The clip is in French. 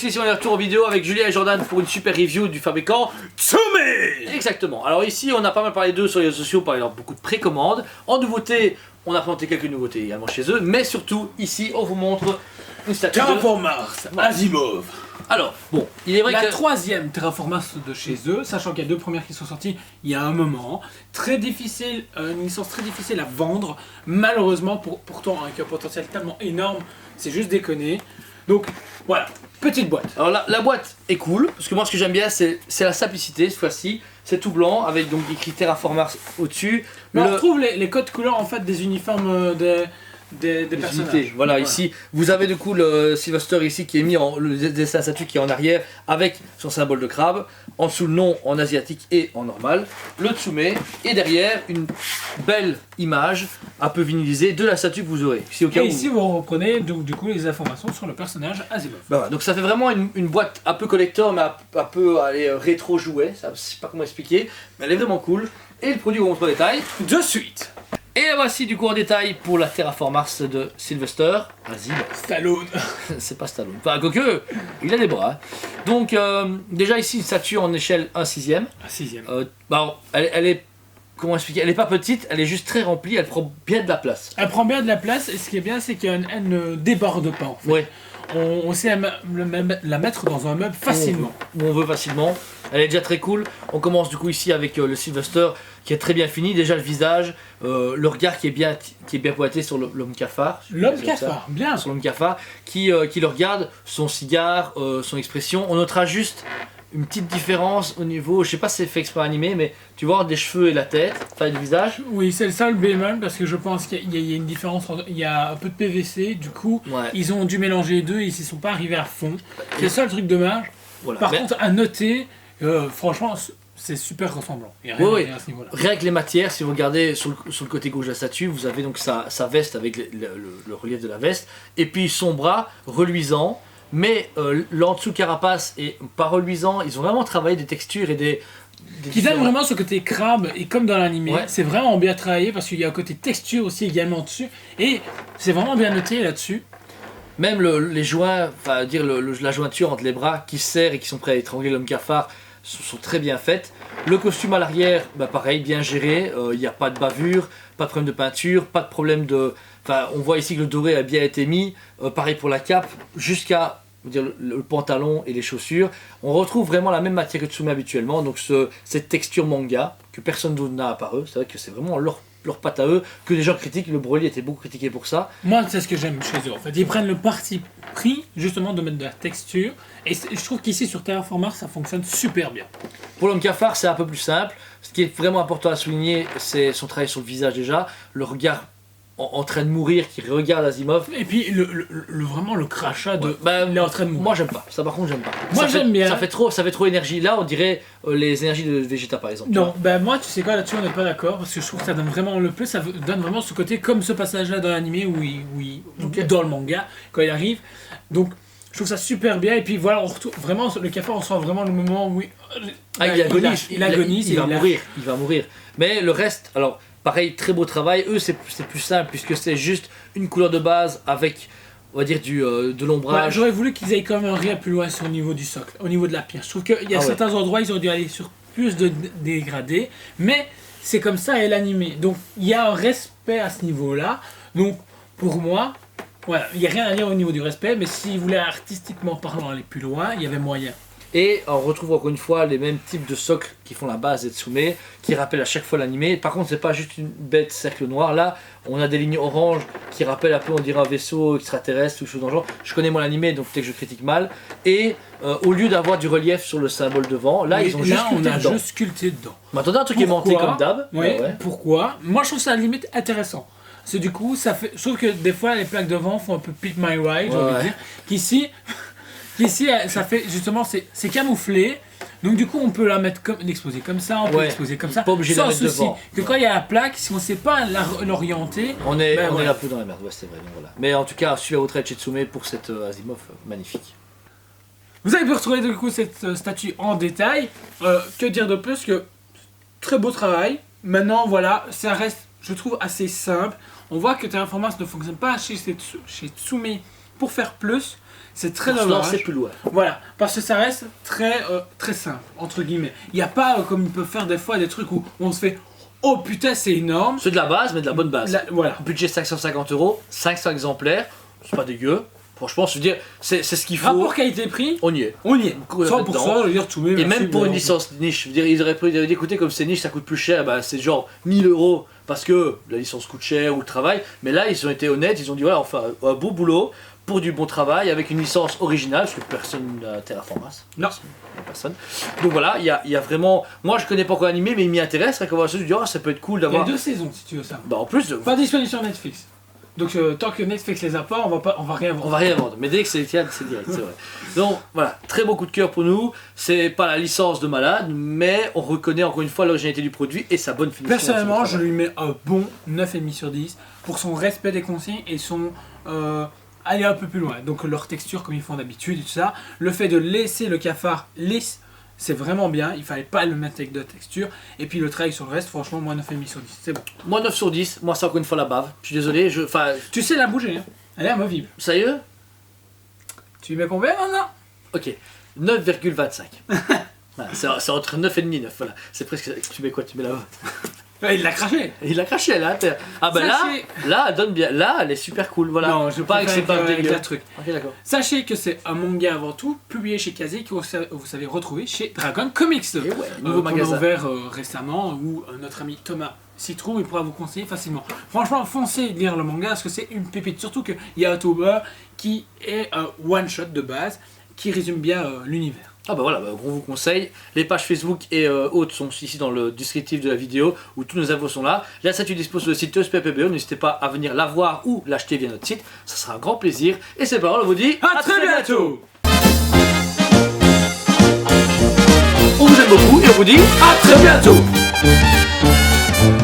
ici on est de retour en vidéo avec Julien et Jordan pour une super review du fabricant Tsume. Exactement. Alors ici on a pas mal parlé d'eux sur les réseaux sociaux, par exemple beaucoup de précommandes. En nouveauté, on a présenté quelques nouveautés également chez eux, mais surtout ici on vous montre une statue Terraform Mars, Asimov. Alors, bon, il est vrai la que... troisième Terraform Mars de chez eux, sachant qu'il y a deux premières qui sont sorties il y a un moment. Très difficile, une licence très difficile à vendre, malheureusement, pourtant avec un potentiel tellement énorme, c'est juste déconné. Donc voilà, petite boîte. Alors la boîte est cool, parce que moi ce que j'aime bien c'est la simplicité cette fois-ci. C'est tout blanc avec donc écrit Terraform Mars au-dessus. Mais on retrouve les codes couleurs en fait des uniformes des personnages. Unités. Voilà, ici vous avez du coup le Sylvester ici qui est mis en le dessin statue qui est en arrière avec son symbole de crabe, en dessous le nom en asiatique et en normal, le Tsume et derrière une belle image un peu vinylisée de la statue que vous aurez. Ici, au cas et ici vous reprenez donc du coup les informations sur le personnage Asimov. Bah voilà, donc ça fait vraiment une boîte un peu collector mais un peu allez, rétro jouet, ça, je sais pas comment expliquer, mais elle est vraiment cool. Et le produit on montre en détail De suite. Et la voici du coup en détail pour la Terraform Mars de Sylvester. Vas-y. Stallone. C'est pas Stallone. Enfin, quoique, il a des bras. Hein. Donc, déjà ici, une statue en échelle 1/6. Un sixième. Bah, elle est. Comment expliquer? Elle est pas petite, elle est juste très remplie, elle prend bien de la place. Elle prend bien de la place et ce qui est bien c'est qu'elle ne déborde pas en fait. Ouais. On sait la mettre dans un meuble facilement. Où on veut facilement. Elle est déjà très cool. On commence du coup ici avec le Sylvester qui est très bien fini. Déjà le visage, le regard qui est bien pointé sur l'homme cafard. L'homme cafard, bien. Sur l'homme cafard qui le regarde, son cigare, son expression. On notera juste une petite différence au niveau, je sais pas si c'est fait exprès animé, mais tu vois des cheveux et la tête, enfin du visage. Oui, c'est le seul bémol parce que je pense qu'il y a une différence, il y a un peu de PVC, du coup Ouais. ils ont dû mélanger les deux et ils s'y sont pas arrivés à fond. C'est le seul truc dommage. Voilà. Par Mais contre, à noter, franchement, c'est super ressemblant. Il y a rien à dire à ce niveau-là. rien que les matières, si vous regardez sur le côté gauche de la statue, vous avez donc sa veste avec le relief de la veste, et puis son bras reluisant. Mais l'en dessous carapace est pas reluisant, ils ont vraiment travaillé des textures et des Qui donne vraiment ce côté crabe et comme dans l'animé, Ouais. c'est vraiment bien travaillé parce qu'il y a un côté texture aussi également dessus et c'est vraiment bien noté là-dessus. Même les joints, enfin dire la jointure entre les bras qui serrent et qui sont prêts à étrangler l'homme cafard sont très bien faites. Le costume à l'arrière, bah pareil, bien géré, il n'y a pas de bavure, pas de problème de peinture, pas de problème de... Enfin, on voit ici que le doré a bien été mis, pareil pour la cape, jusqu'à le pantalon et les chaussures. On retrouve vraiment la même matière que Tsume habituellement, donc cette texture manga que personne d'autre n'a à part eux. C'est vrai que c'est vraiment leur patte à eux, que les gens critiquent. Le Broly était beaucoup critiqué pour ça. Moi, c'est ce que j'aime chez eux en fait. Ils prennent le parti pris justement de mettre de la texture et je trouve qu'ici sur Terraform Mars ça fonctionne super bien. Pour l'homme cafard, c'est un peu plus simple. Ce qui est vraiment important à souligner, c'est son travail sur le visage déjà, le regard en train de mourir qui regarde Asimov. Et puis vraiment le crachat de... Ouais. Bah, il est en train de mourir. Moi j'aime pas, ça par contre j'aime pas. Moi, Ça fait- j'aime bien. Ça fait trop énergie. Là on dirait les énergies de Vegeta par exemple. Non, ben moi tu sais quoi là-dessus on n'est pas d'accord parce que je trouve que ça donne vraiment le plus, ça donne vraiment ce côté comme ce passage là dans l'animé Ok. dans le manga quand il arrive. Donc je trouve ça super bien et puis voilà on retrouve vraiment le cafard on sent vraiment le moment où Il agonise. il agonise et il va il a- mourir. Il va mourir. Mais le reste, alors pareil, très beau travail. Eux c'est plus simple puisque c'est juste une couleur de base avec on va dire de Ouais, l'ombrage. j'aurais voulu qu'ils aillent quand même un rien plus loin sur le niveau du socle, au niveau de la pierre. Je trouve qu'il y a Ah ouais. certains endroits ils auraient dû aller sur plus de dégradés, mais c'est comme ça et l'animé. Donc il y a un respect à ce niveau-là. Donc pour moi, voilà, il n'y a rien à dire au niveau du respect, mais s'ils voulaient artistiquement parlant aller plus loin, il y avait moyen. Et on retrouve encore une fois les mêmes types de socles qui font la base des Tsume, qui rappellent à chaque fois l'animé. Par contre, c'est pas juste une bête cercle noir. Là, on a des lignes oranges qui rappellent un peu, on dirait un vaisseau extraterrestre ou chose dans le genre. Je connais mon animé, donc peut-être que je critique mal. Et au lieu d'avoir du relief sur le symbole devant, là, Oui, ils ont juste on sculpté a dedans. juste sculpté dedans. Mais attendez, un truc aimanté Pourquoi comme d'hab. Ouais, Ouais. pourquoi? Moi je trouve ça à la limite intéressant. C'est du coup, ça fait. Je trouve que des fois les plaques devant font un peu pick my ride, j'ai envie de Ouais. dire. Qu'ici, ça fait justement, c'est camouflé. Donc du coup, on peut la mettre comme l'exposer comme ça, on peut Ouais. l'exposer comme ça. Pas obligé de la sans mettre souci. devant. Que quand il y a la plaque, si on ne sait pas l'orienter, On est Ben voilà. un peu dans la merde, ouais, c'est vrai. Donc voilà. Mais en tout cas, super au trait de chez Tsume pour cette Asimov magnifique. vous avez pu retrouver du coup cette statue en détail. Que dire de plus que très beau travail. Maintenant, voilà, ça reste, je trouve, assez simple. On voit que Terraform Mars ne fonctionne pas chez Tsume pour faire plus. C'est très Pour se dommage. lancer plus loin. Voilà, parce que ça reste très simple, entre guillemets. Il n'y a pas, comme il peut faire des fois, des trucs où on se fait « Oh putain, c'est énorme !» C'est de la base, mais de la bonne base. Voilà. Budget 550 €, 500 exemplaires, c'est pas dégueu. Franchement, je veux dire, c'est ce qu'il faut. Rapport qualité-prix, On y est. on y est. Cool, là-dedans. 100%, je veux dire, tout le monde. Et même pour une licence niche, je veux dire, ils auraient dit écoutez, comme c'est niche, ça coûte plus cher, bah, c'est genre 1000 € parce que la licence coûte cher ou le travail. Mais là, ils ont été honnêtes, ils ont dit voilà, on fait un beau boulot pour du bon travail avec une licence originale, parce que personne n'a Terraformas. Non. Personne. Donc voilà, il y a vraiment. Moi, je connais pas encore animé, mais il m'y intéresse. Quand on va se dire, ça peut être cool Il y a d'avoir. 2 saisons, si tu veux ça. Bah, en plus, Pas disponible sur Netflix. Donc tant que Netflix les a pas, on va rien on vendre. va rien vendre, mais dès que c'est direct, c'est direct, c'est vrai. Donc voilà, très beau coup de cœur pour nous. C'est pas la licence de malade, mais on reconnaît encore une fois l'originalité du produit et sa bonne finition. Personnellement, je lui mets un bon 9,5 sur 10 pour son respect des consignes et son aller un peu plus loin. Donc leur texture comme ils font d'habitude et tout ça. Le fait de laisser le cafard lisse, c'est vraiment bien. Il fallait pas le mettre avec de texture. Et puis le travail sur le reste, franchement, moi 9,5 sur 10. C'est bon. Moi 9 sur 10, moi c'est encore une fois la bave. Je suis désolé, enfin, Tu sais la bouger, hein. Elle est amovible. sérieux. Tu lui mets combien maintenant? Ok, 9,25. Voilà, c'est entre 9 et demi 9, voilà. C'est presque. Tu mets quoi? Tu mets la Il l'a craché. Il l'a craché là. Ah bah Sachez- là, elle donne bien. Là, elle est super cool, voilà. Non, je pas avec ses baves avec dégueu. la truc. Ok, d'accord. Sachez que c'est un manga avant tout, publié chez Kazé, que vous savez retrouver chez Dragon Comics. Et ouais, nouveau qu'on a magasin. ouvert récemment, où notre ami Thomas s'y trouve, il pourra vous conseiller facilement. Franchement, foncez lire le manga, parce que c'est une pépite. Surtout qu'il y a un tome qui est un one-shot de base, qui résume bien l'univers. Ah bah voilà, on vous conseille. Les pages Facebook et autres sont ici dans le descriptif de la vidéo où tous nos infos sont là. La statue dispose sur le site TSPPBE. N'hésitez pas à venir la voir ou l'acheter via notre site. Ça sera un grand plaisir. Et c'est parole, on vous dit À très bientôt. On vous aime beaucoup et on vous dit à très bientôt.